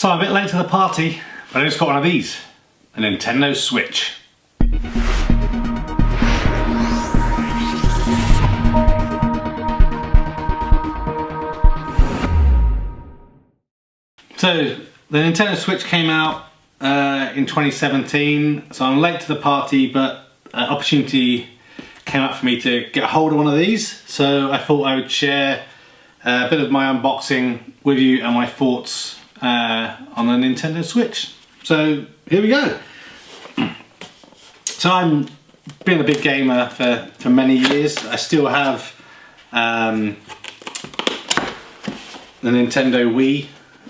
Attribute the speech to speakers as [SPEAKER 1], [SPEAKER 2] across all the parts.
[SPEAKER 1] So I'm a bit late to the party, but I just got one of these, a Nintendo Switch. So the Nintendo Switch came out in 2017, so I'm late to the party, but an opportunity came up for me to get a hold of one of these, so I thought I would share a bit of my unboxing with you and my thoughts on the Nintendo Switch. So here we go. So I'm been a big gamer for many years. I still have the Nintendo Wii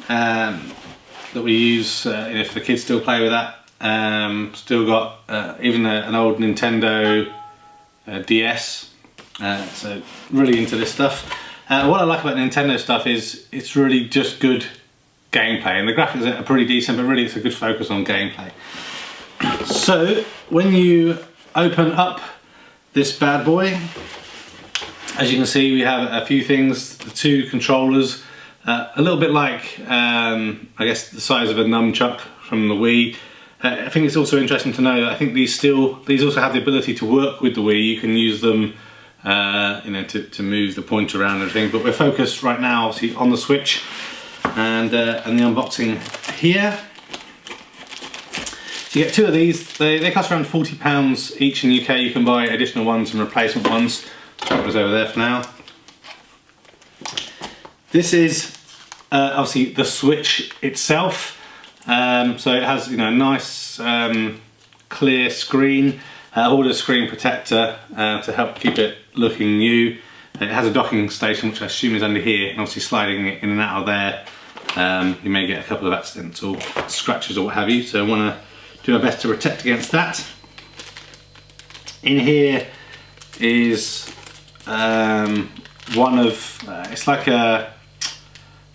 [SPEAKER 1] that we use if the kids still play with that. Still got even an old Nintendo DS, so really into this stuff. What I like about Nintendo stuff is it's really just good gameplay, and the graphics are pretty decent, but really it's a good focus on gameplay. So when you open up this bad boy, as you can see, we have a few things. The two controllers, a little bit like I guess the size of a nunchuck from the Wii. I think it's also interesting to know that I think these also have the ability to work with the Wii. You can use them to move the pointer around and everything, but we're focused right now obviously on the Switch and the unboxing here. So you get two of these. They cost around £40 each in the UK. You can buy additional ones and replacement ones. That was over there for now. This is obviously the Switch itself. So it has a nice clear screen, all the screen protector to help keep it looking new. It has a docking station, which I assume is under here, and obviously sliding it in and out of there, you may get a couple of accidental scratches or what have you, so I want to do my best to protect against that. In here is one of, it's like I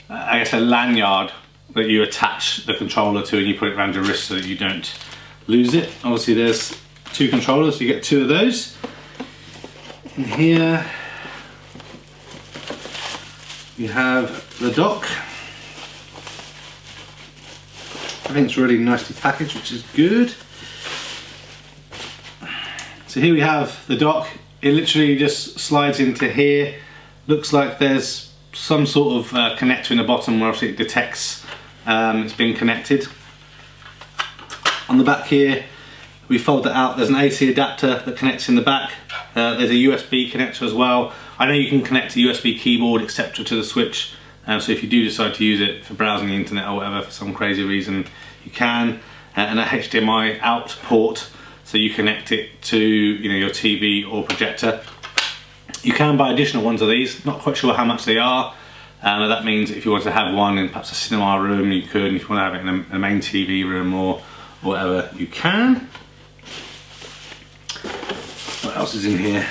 [SPEAKER 1] guess a lanyard that you attach the controller to, and you put it around your wrist so that you don't lose it. Obviously there's two controllers, so you get two of those. In here you have the dock. I think it's really nicely packaged, which is good. So here we have the dock. It literally just slides into here. Looks like there's some sort of connector in the bottom where obviously it detects it's been connected. On the back here, we fold that out. There's an AC adapter that connects in the back. There's a USB connector as well. I know you can connect a USB keyboard, etc. to the Switch. So if you do decide to use it for browsing the internet or whatever for some crazy reason, you can. And a HDMI out port, so you connect it to your TV or projector. You can buy additional ones of these. Not quite sure how much they are. That means if you want to have one in perhaps a cinema room, you could. And if you want to have it in a main TV room or whatever, you can. What else is in here?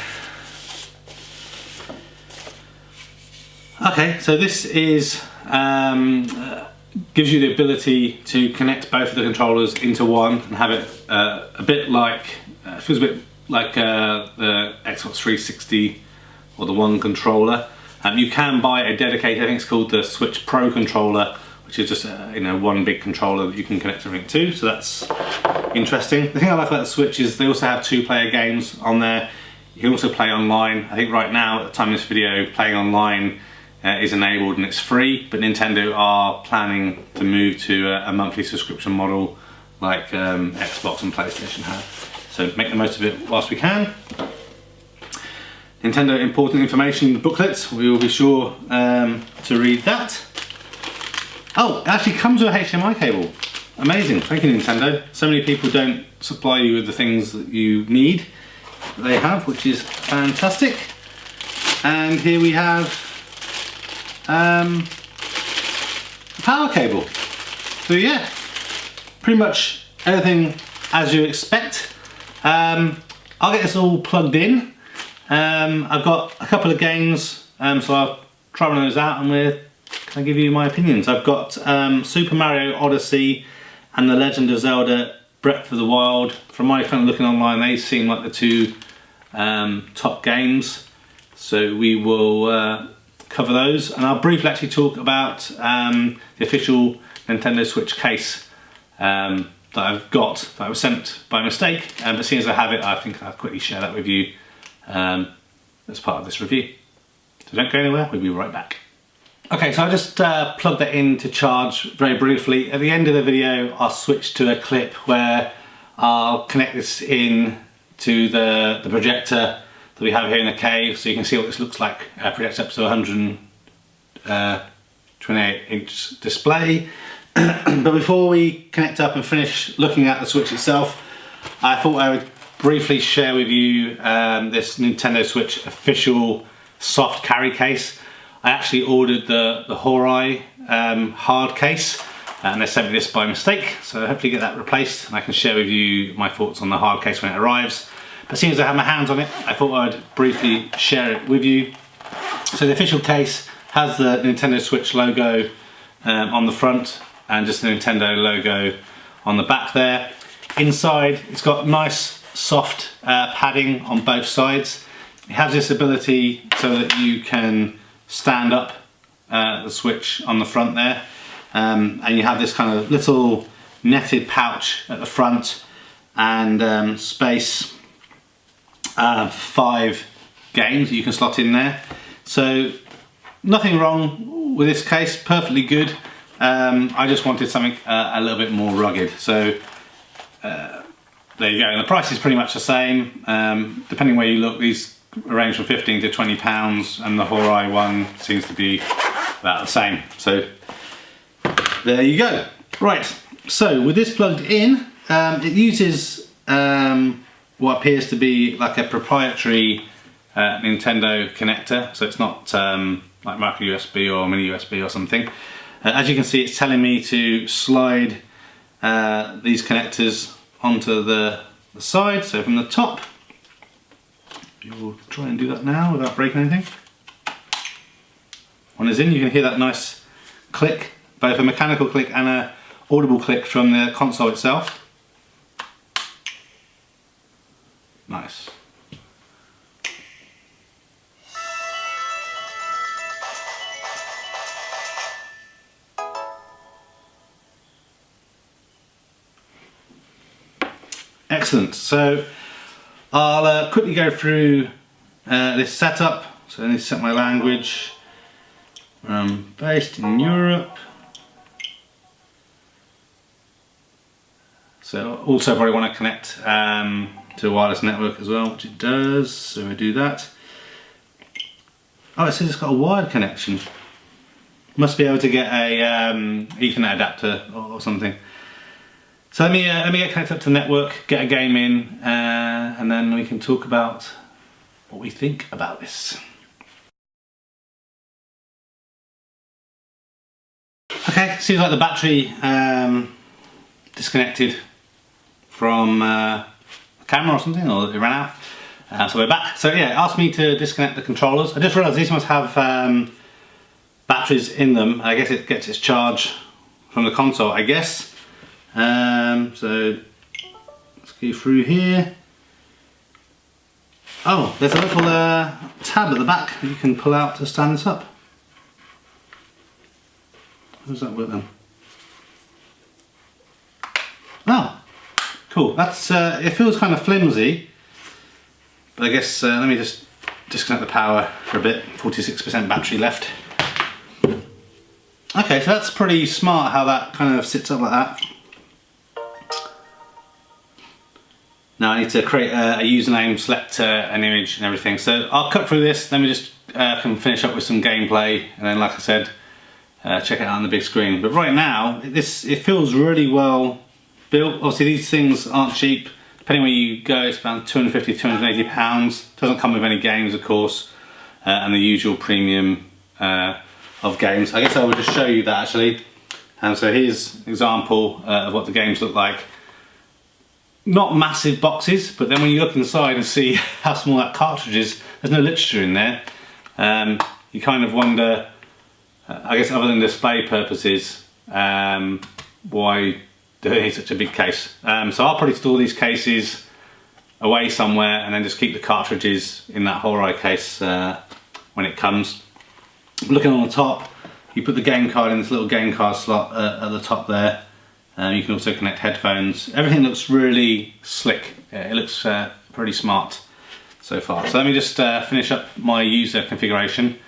[SPEAKER 1] Okay, so this is gives you the ability to connect both of the controllers into one and have it a bit like, feels a bit like the Xbox 360 or the One controller. You can buy a dedicated, I think it's called the Switch Pro controller, which is just one big controller that you can connect everything to, so that's interesting. The thing I like about the Switch is they also have two-player games on there. You can also play online. I think right now, at the time of this video, playing online is enabled and it's free, but Nintendo are planning to move to a monthly subscription model like Xbox and PlayStation have. So make the most of it whilst we can. Nintendo important information booklet, we will be sure to read that. Oh, it actually comes with a HDMI cable. Amazing, thank you Nintendo. So many people don't supply you with the things that you need. They have, which is fantastic. And here we have a power cable. So yeah, pretty much everything as you expect. I'll get this all plugged in. I've got a couple of games, so I'll try one of those out and I'll give you my opinions. I've got Super Mario Odyssey and The Legend of Zelda Breath of the Wild. From my friend looking online, they seem like the two top games. So we will cover those, and I'll briefly actually talk about the official Nintendo Switch case that I've got, that was sent by mistake, but seeing as I have it, I think I'll quickly share that with you as part of this review. So don't go anywhere, we'll be right back. Okay, so I just plugged that in to charge very briefly. At the end of the video, I'll switch to a clip where I'll connect this in to the projector that we have here in the cave, so you can see what this looks like. Projects up to 128-inch display. But before we connect up and finish looking at the Switch itself, I thought I would briefly share with you this Nintendo Switch official soft carry case. I actually ordered the Horai hard case, and they sent me this by mistake, so hopefully get that replaced and I can share with you my thoughts on the hard case when it arrives. But seeing as I have my hands on it, I thought I'd briefly share it with you. So the official case has the Nintendo Switch logo on the front and just the Nintendo logo on the back there. Inside, it's got nice soft padding on both sides. It has this ability so that you can stand up the Switch on the front there, and you have this kind of little netted pouch at the front and space for 5 games that you can slot in there. So nothing wrong with this case, perfectly good. I just wanted something a little bit more rugged, so there you go. And the price is pretty much the same, depending where you look. These range from 15 to 20 pounds, and the Horai one seems to be about the same. So there you go. Right, so with this plugged in, it uses what appears to be like a proprietary Nintendo connector, so it's not like micro USB or mini USB or something. As you can see, it's telling me to slide these connectors onto the side. So from the top, we'll try and do that now without breaking anything. When it's in, you can hear that nice click, both a mechanical click and an audible click from the console itself. Nice. Excellent. So I'll quickly go through this setup. So I need to set my language. Based in Europe. So also probably want to connect to a wireless network as well, which it does. So I do that. Oh, it says it's got a wired connection. Must be able to get a Ethernet adapter or something. So let me get connected up to the network, get a game in, and then we can talk about what we think about this. Okay, seems like the battery disconnected from the camera or something, or it ran out. So we're back. So yeah, it asked me to disconnect the controllers. I just realised these must have batteries in them. I guess it gets its charge from the console, I guess. So let's go through here. Oh, there's a little tab at the back that you can pull out to stand this up. How does that work then? Oh, cool. That's it feels kind of flimsy, but I guess let me just disconnect the power for a bit. 46% battery left. Okay, so that's pretty smart how that kind of sits up like that. Now I need to create a username, select an image and everything. So I'll cut through this, then we just can finish up with some gameplay, and then like I said, check it out on the big screen. But right now, it feels really well built. Obviously these things aren't cheap. Depending where you go, it's about 250, 280 pounds. Doesn't come with any games, of course, and the usual premium of games. I guess I will just show you that actually. So here's an example of what the games look like. Not massive boxes, but then when you look inside and see how small that cartridge is, there's no literature in there. You kind of wonder, I guess other than display purposes, why do they need such a big case? So I'll probably store these cases away somewhere and then just keep the cartridges in that Horai case when it comes. Looking on the top, You put the game card in this little game card slot at the top there. You can also connect headphones. Everything looks really slick. Yeah, it looks pretty smart so far. So let me just finish up my user configuration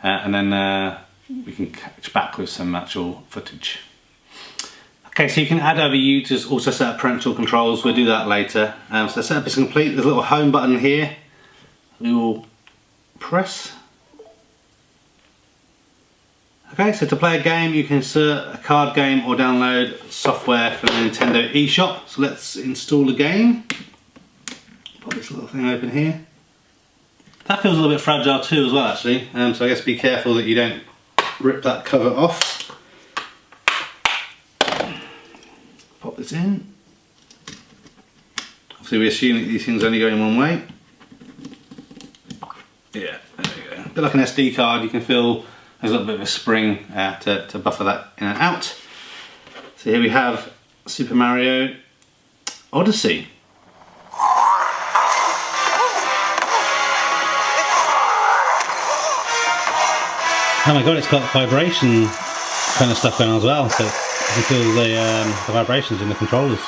[SPEAKER 1] and then we can catch back with some actual footage. Okay, so you can add other users, also set up parental controls. We'll do that later. So the setup is complete. There's a little home button here. We will press. Okay, so to play a game, you can insert a card game or download software from the Nintendo eShop. So let's install a game. Pop this little thing open here. That feels a little bit fragile too as well, actually. So I guess be careful that you don't rip that cover off. Pop this in. Obviously we assume that these things only go in one way. Yeah, there we go. A bit like an SD card, you can feel there's a little bit of a spring to buffer that in and out. So here we have Super Mario Odyssey. Oh my god, it's got vibration kind of stuff going on as well, so you can feel the vibrations in the controllers.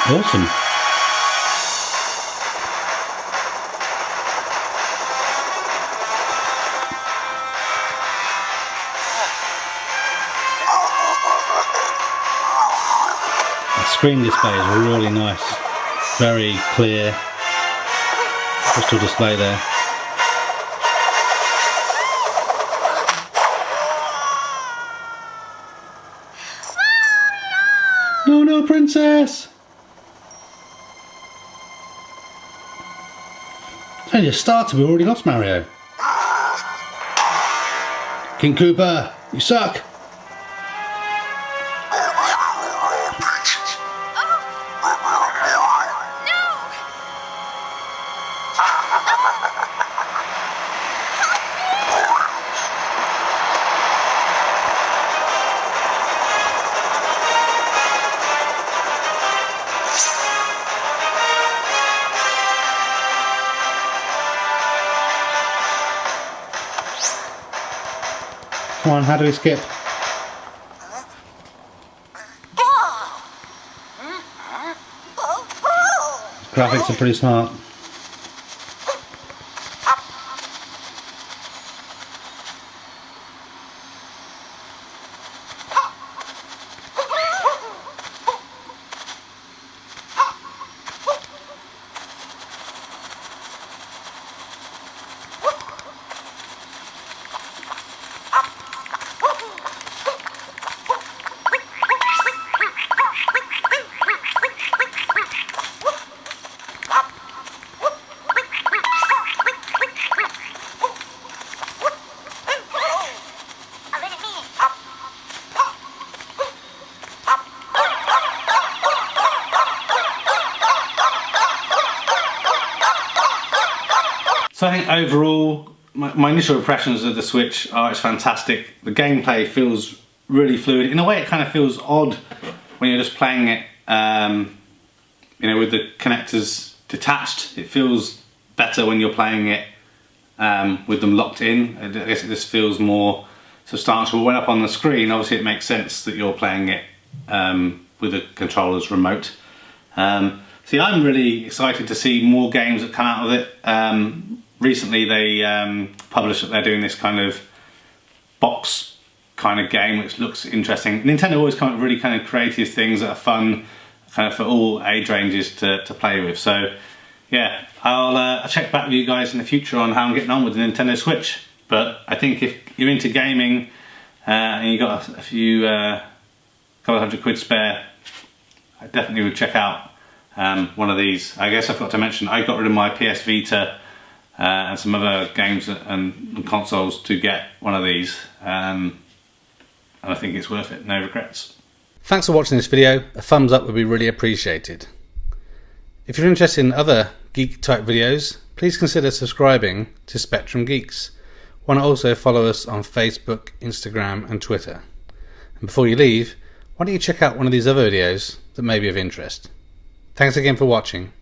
[SPEAKER 1] Awesome. The screen display is really nice, very clear, crystal display there. No, no, princess! It's only just started, we've already lost Mario. King Koopa, you suck! Come on, how do we skip? Graphics are pretty smart. So I think overall, my initial impressions of the Switch are it's fantastic. The gameplay feels really fluid. In a way, it kind of feels odd when you're just playing it, you know, with the connectors detached. It feels better when you're playing it with them locked in. I guess it just feels more substantial. When up on the screen, obviously it makes sense that you're playing it with the controller's remote. See, I'm really excited to see more games that come out of it. Recently they published that they're doing this kind of box kind of game which looks interesting. Nintendo always come up with really kind of creative things that are fun kind of for all age ranges to play with. So yeah, I'll check back with you guys in the future on how I'm getting on with the Nintendo Switch. But I think if you're into gaming and you've got a few couple of £100 spare, I definitely would check out one of these. I guess I forgot to mention I got rid of my PS Vita and some other games and consoles to get one of these, and I think it's worth it, no regrets. Thanks for watching this video. A thumbs up would be really appreciated. If you're interested in other geek type videos, please consider subscribing to Spectrum Geeks. Why not also follow us on Facebook, Instagram and Twitter. And before you leave, why don't you check out one of these other videos that may be of interest. Thanks again for watching.